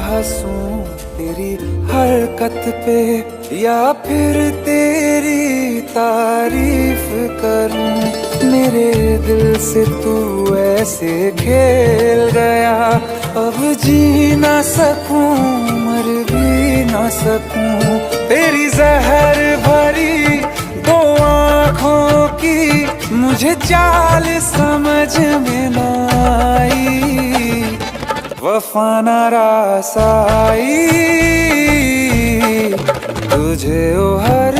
हंसूं तेरी हरकत पे या फिर तेरी तारीफ करूं। मेरे दिल से तू ऐसे खेल गया, अब जी ना सकूं मर भी ना सकूं। तेरी जहर भरी दो आँखों की मुझे चाल समझ में ना आई, वफा न रास आई तुझे ओ हर